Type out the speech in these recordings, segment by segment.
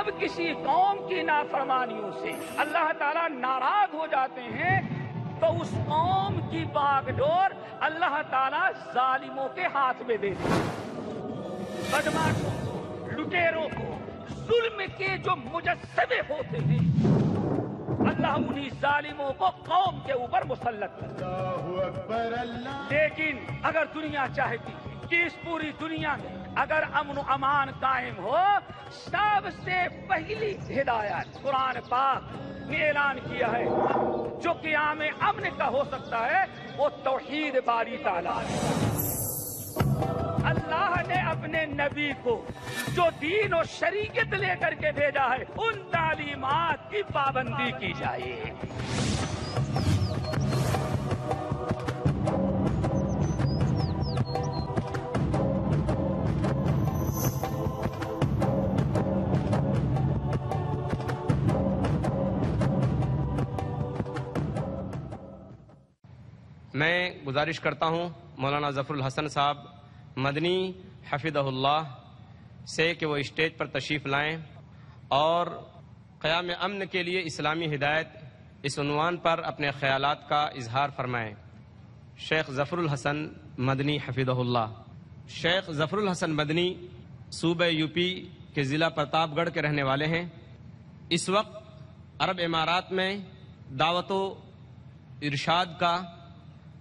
جب کسی قوم کی نافرمانیوں سے اللہ تعالیٰ ناراض ہو جاتے ہیں تو اس قوم کی باغ ڈور اللہ تعالیٰ ظالموں کے ہاتھ میں دے دیتے ہیں، بدماشوں کو، لٹیروں کو، ظلم کے جو مجسمے ہوتے ہیں اللہ انہی ظالموں کو قوم کے اوپر مسلط کرتا ہے۔ لیکن اگر دنیا چاہتی ہے کہ اس پوری دنیا میں اگر امن و امان قائم ہو، سب سے پہلی ہدایت قرآن پاک نے اعلان کیا ہے جو قیام امن کا ہو سکتا ہے وہ توحید باری تعالیٰ ہے۔ اللہ نے اپنے نبی کو جو دین و شریعت لے کر کے بھیجا ہے ان تعلیمات کی پابندی کی جائے۔ میں گزارش کرتا ہوں مولانا ظفر الحسن صاحب مدنی حفظہ اللہ سے کہ وہ اسٹیج پر تشریف لائیں اور قیام امن کے لیے اسلامی ہدایت اس عنوان پر اپنے خیالات کا اظہار فرمائیں۔ شیخ ظفر الحسن مدنی حفظہ اللہ۔ شیخ ظفر الحسن مدنی صوبہ یو پی کے ضلع پرتاپ گڑھ کے رہنے والے ہیں۔ اس وقت عرب امارات میں دعوت و ارشاد کا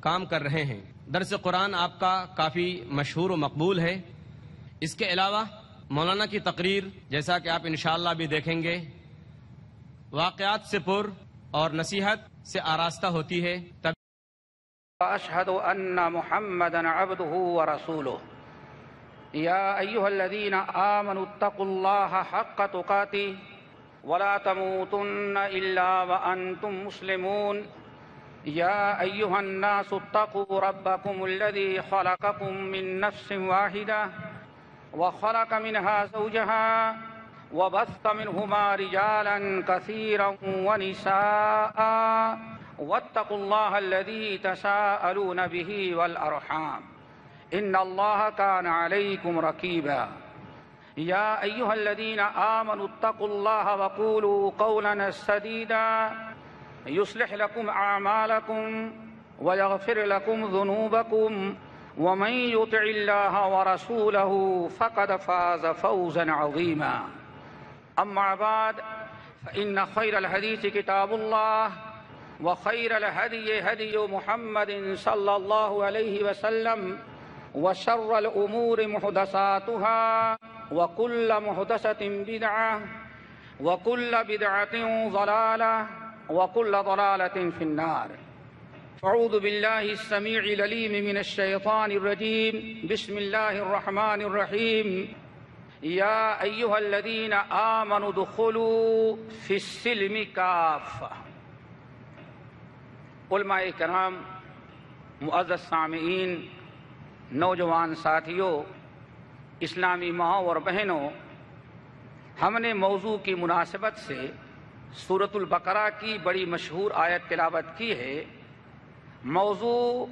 کام کر رہے ہیں۔ درس قرآن آپ کا کافی مشہور و مقبول ہے۔ اس کے علاوہ مولانا کی تقریر جیسا کہ آپ انشاءاللہ بھی دیکھیں گے واقعات سے پر اور نصیحت سے آراستہ ہوتی ہے۔ وأشهد أن محمدا عبده ورسوله يا أيها الذين آمنوا اتقوا الله حق تقاته ولا تموتن إلا وأنتم مسلمون يا أيها الناس اتقوا ربكم الذي خلقكم من نفس واحدة وخلق منها زوجها وبث منهما رجالا كثيرا ونساء واتقوا الله الذي تساءلون به والأرحام إن الله كان عليكم رقيبا يا أيها الذين آمنوا اتقوا الله وقولوا قولا سديدا يصلح لكم أعمالكم ويغفر لكم ذنوبكم ومن يطع الله ورسوله فقد فاز فوزا عظيما أما بعد فإن خير الحديث كتاب الله وخير الهدي هدي محمد صلى الله عليه وسلم وشر الأمور محدثاتها وكل محدثة بدعة وكل بدعة ضلالة وكل ضلالة في النار أعوذ بالله السميع العليم من الشيطان الرجيم بسم الله الرحمن الرحيم يا أيها الذين آمنوا ادخلوا في السلم كافة۔ علماء کرام، معزز سامعین، نوجوان ساتھیوں، اسلامی ماؤں اور بہنوں، ہم نے موضوع کی مناسبت سے سورۃ البقرہ کی بڑی مشہور آیت تلاوت کی ہے۔ موضوع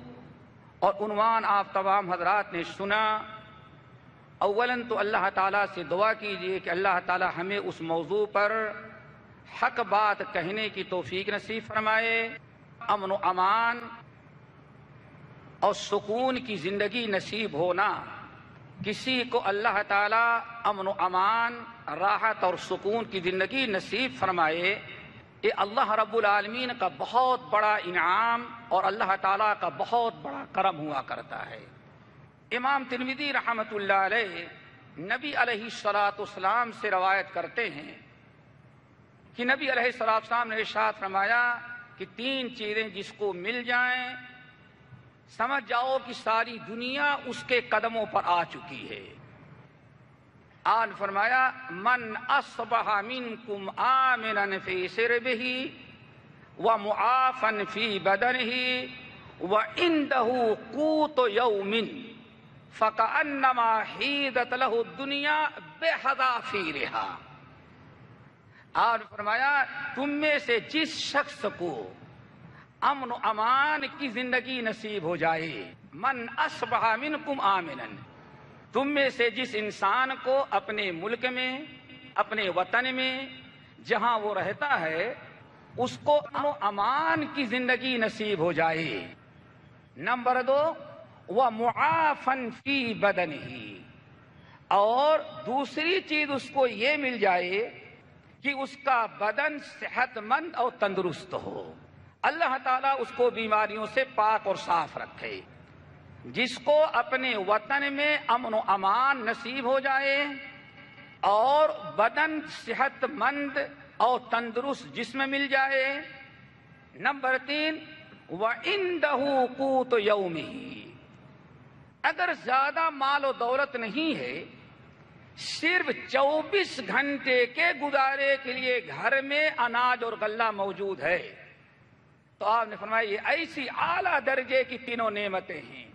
اور عنوان آپ تمام حضرات نے سنا۔ اولاً تو اللہ تعالیٰ سے دعا کیجئے کہ اللہ تعالیٰ ہمیں اس موضوع پر حق بات کہنے کی توفیق نصیب فرمائے۔ امن و امان اور سکون کی زندگی نصیب ہونا، کسی کو اللہ تعالیٰ امن و امان، راحت اور سکون کی زندگی نصیب فرمائے، یہ اللہ رب العالمین کا بہت بڑا انعام اور اللہ تعالیٰ کا بہت بڑا کرم ہوا کرتا ہے۔ امام ترمذی رحمۃ اللہ علیہ نبی علیہ الصلوۃ والسلام سے روایت کرتے ہیں کہ نبی علیہ الصلوۃ والسلام نے ارشاد فرمایا کہ تین چیزیں جس کو مل جائیں سمجھ جاؤ کہ ساری دنیا اس کے قدموں پر آ چکی ہے۔ آن فرمایا من اصبح منکم آمنا فی سربہ ومعافا فی بدنہ وعنده قوت یوم فکأنما حیدت لہ الدنیا بحذافیرہا۔ اور فرمایا تم میں سے جس شخص کو امن و امان کی زندگی نصیب ہو جائے، من اصبح منکم آمنا، تم میں سے جس انسان کو اپنے ملک میں اپنے وطن میں جہاں وہ رہتا ہے اس کو امن و امان کی زندگی نصیب ہو جائے. نمبر 2 وَمُعَافًا فِي بَدَنِهِ، اور دوسری چیز اس کو یہ مل جائے کہ اس کا بدن صحت مند اور تندرست ہو. اللہ تعالیٰ اس کو بیماریوں سے پاک اور صاف رکھے. جس کو اپنے وطن میں امن و امان نصیب ہو جائے اور بدن صحت مند اور تندرست جسم مل جائے. نمبر 3 وَعِندَهُ قُوتُ يَوْمِهِ، اگر زیادہ مال و دولت نہیں ہے، صرف 24 گھنٹے کے گزارے کے لیے گھر میں اناج اور غلہ موجود ہے، تو آپ نے فرمایا یہ ایسی اعلیٰ درجے کی تینوں نعمتیں ہیں.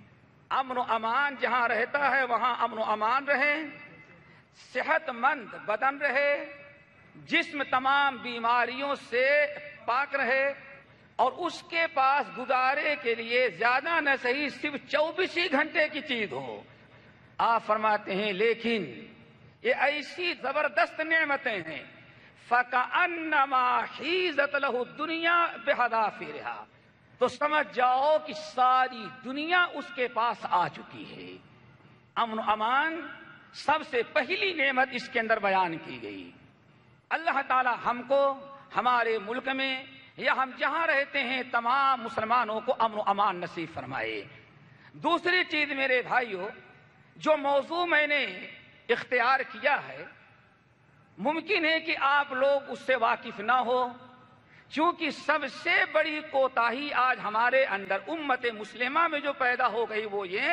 امن و امان جہاں رہتا ہے وہاں امن و امان رہے، صحت مند بدن رہے، جسم تمام بیماریوں سے پاک رہے، اور اس کے پاس گزارے کے لیے زیادہ نہ صحیح صرف 24 ہی گھنٹے کی چیز ہو. آپ فرماتے ہیں لیکن یہ ایسی زبردست نعمتیں ہیں فَكَأَنَّمَا حِيزَتْ لَهُ الدُّنْيَا بِحَذَافِرِهَا، تو سمجھ جاؤ کہ ساری دنیا اس کے پاس آ چکی ہے. امن و امان سب سے پہلی نعمت اس کے اندر بیان کی گئی. اللہ تعالی ہم کو ہمارے ملک میں یا ہم جہاں رہتے ہیں تمام مسلمانوں کو امن و امان نصیب فرمائے. دوسری چیز میرے بھائیو، جو موضوع میں نے اختیار کیا ہے، ممکن ہے کہ آپ لوگ اس سے واقف نہ ہو، کیونکہ سب سے بڑی کوتاہی آج ہمارے اندر امت مسلمہ میں جو پیدا ہو گئی وہ یہ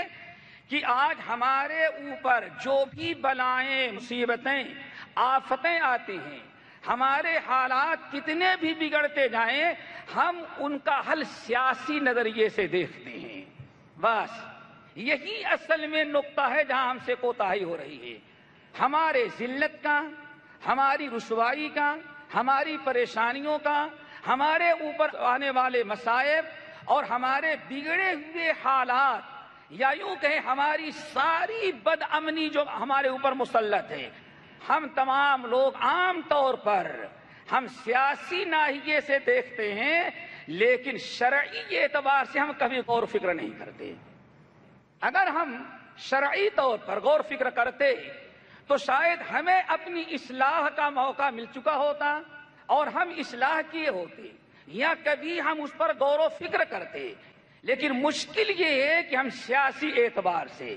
کہ آج ہمارے اوپر جو بھی بلائیں مصیبتیں آفتیں آتی ہیں، ہمارے حالات کتنے بھی بگڑتے جائیں، ہم ان کا حل سیاسی نظریے سے دیکھتے ہیں. بس یہی اصل میں نقطہ ہے جہاں ہم سے کوتاہی ہو رہی ہے. ہمارے ذلت کا، ہماری رسوائی کا، ہماری پریشانیوں کا، ہمارے اوپر آنے والے مصائب اور ہمارے بگڑے ہوئے حالات، یا یوں کہیں ہماری ساری بد امنی جو ہمارے اوپر مسلط ہے، ہم تمام لوگ عام طور پر ہم سیاسی ناحیے سے دیکھتے ہیں، لیکن شرعی اعتبار سے ہم کبھی غور و فکر نہیں کرتے. اگر ہم شرعی طور پر غور و فکر کرتے تو شاید ہمیں اپنی اصلاح کا موقع مل چکا ہوتا اور ہم اصلاح کیے ہوتے، یا کبھی ہم اس پر غور و فکر کرتے. لیکن مشکل یہ ہے کہ ہم سیاسی اعتبار سے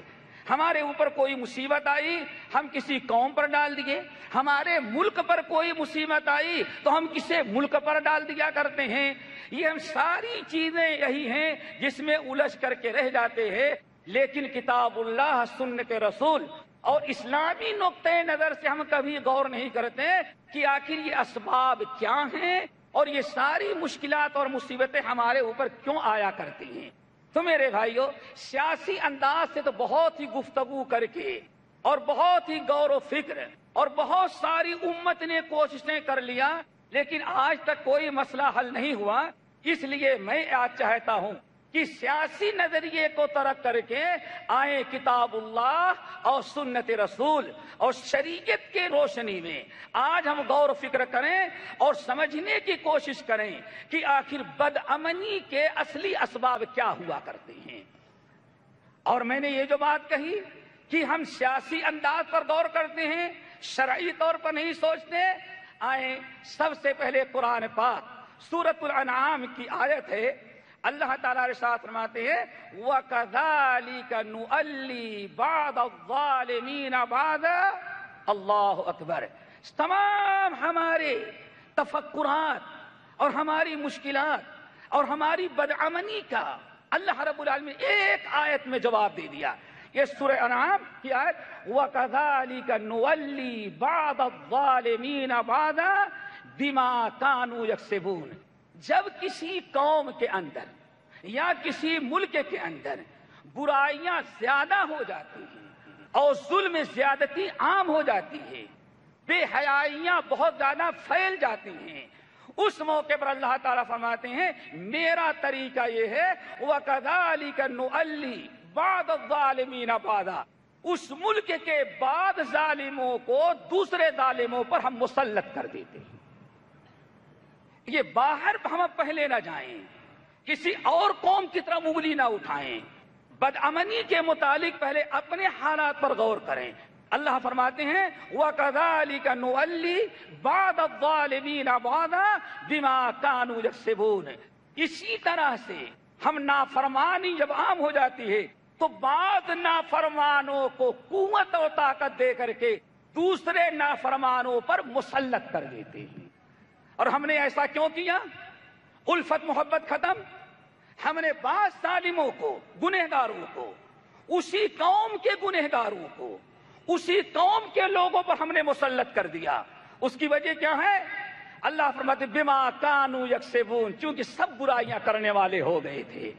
ہمارے اوپر کوئی مصیبت آئی ہم کسی قوم پر ڈال دیے، ہمارے ملک پر کوئی مصیبت آئی تو ہم کسی ملک پر ڈال دیا کرتے ہیں. یہ ہم ساری چیزیں یہی ہیں جس میں الجھ کر کے رہ جاتے ہیں. لیکن کتاب اللہ، سنت رسول اور اسلامی نقطۂ نظر سے ہم کبھی غور نہیں کرتے کہ آخر یہ اسباب کیا ہیں اور یہ ساری مشکلات اور مصیبتیں ہمارے اوپر کیوں آیا کرتی ہیں. تو میرے بھائیو، سیاسی انداز سے تو بہت ہی گفتگو کر کے اور بہت ہی غور و فکر اور بہت ساری امت نے کوششیں کر لیا، لیکن آج تک کوئی مسئلہ حل نہیں ہوا. اس لیے میں آج چاہتا ہوں کہ سیاسی نظریے کو ترک کر کے آئیں کتاب اللہ اور سنت رسول اور شریعت کے روشنی میں آج ہم غور و فکر کریں اور سمجھنے کی کوشش کریں کہ آخر بد امنی کے اصلی اسباب کیا ہوا کرتے ہیں. اور میں نے یہ جو بات کہی کہ ہم سیاسی انداز پر غور کرتے ہیں، شرعی طور پر نہیں سوچتے، آئیں سب سے پہلے قرآن پاک سورۃ الانعام کی آیت ہے. اللہ تعالیٰ ارشاد فرماتے ہیں وَكَذَلِكَ نُؤَلِّي بَعْضَ الظَّالِمِينَ بَعْضًا. اللہ اکبر. تمام ہمارے تفکرات اور ہماری مشکلات اور ہماری بدعمنی کا اللہ رب العالمین ایک آیت میں جواب دے دیا. یہ سورہ انعام کی آیت وَكَذَلِكَ نُؤَلِّي بَعْضَ الظَّالِمِينَ بَعْضًا بِمَا كَانُوا يَكْسِبُونَ. جب کسی قوم کے اندر یا کسی ملک کے اندر برائیاں زیادہ ہو جاتی ہیں اور ظلم زیادتی عام ہو جاتی ہے، بے حیائیاں بہت زیادہ پھیل جاتی ہیں، اس موقع پر اللہ تعالیٰ فرماتے ہیں میرا طریقہ یہ ہے وَكَذَلِكَ نُؤَلِّي بَعْضَ الظَّالِمِينَ بَعْضًا. اس ملک کے بعد ظالموں کو دوسرے ظالموں پر ہم مسلط کر دیتے ہیں. یہ باہر ہم پہلے نہ جائیں، کسی اور قوم کی طرف انگلی نہ اٹھائیں، بدامنی کے متعلق پہلے اپنے حالات پر غور کریں. اللہ فرماتے ہیں وَكَذَلِكَ نُوَلِّي بَعْضَ الظَّالِمِينَ بَعْضًا بِمَا كَانُوا يَكْسِبُونَ. اسی طرح سے ہم نافرمانی جب عام ہو جاتی ہے تو بعض نافرمانوں کو قوت و طاقت دے کر کے دوسرے نافرمانوں پر مسلط کر دیتے ہیں. اور ہم نے ایسا کیوں کیا؟ الفت محبت ختم. ہم نے بعض ظالموں کو، گنہگاروں کو، اسی قوم کے گنہگاروں کو، اسی قوم کے لوگوں پر ہم نے مسلط کر دیا. اس کی وجہ کیا ہے؟ اللہ فرماتے بما کانوا یکسبون، چونکہ سب برائیاں کرنے والے ہو گئے تھے.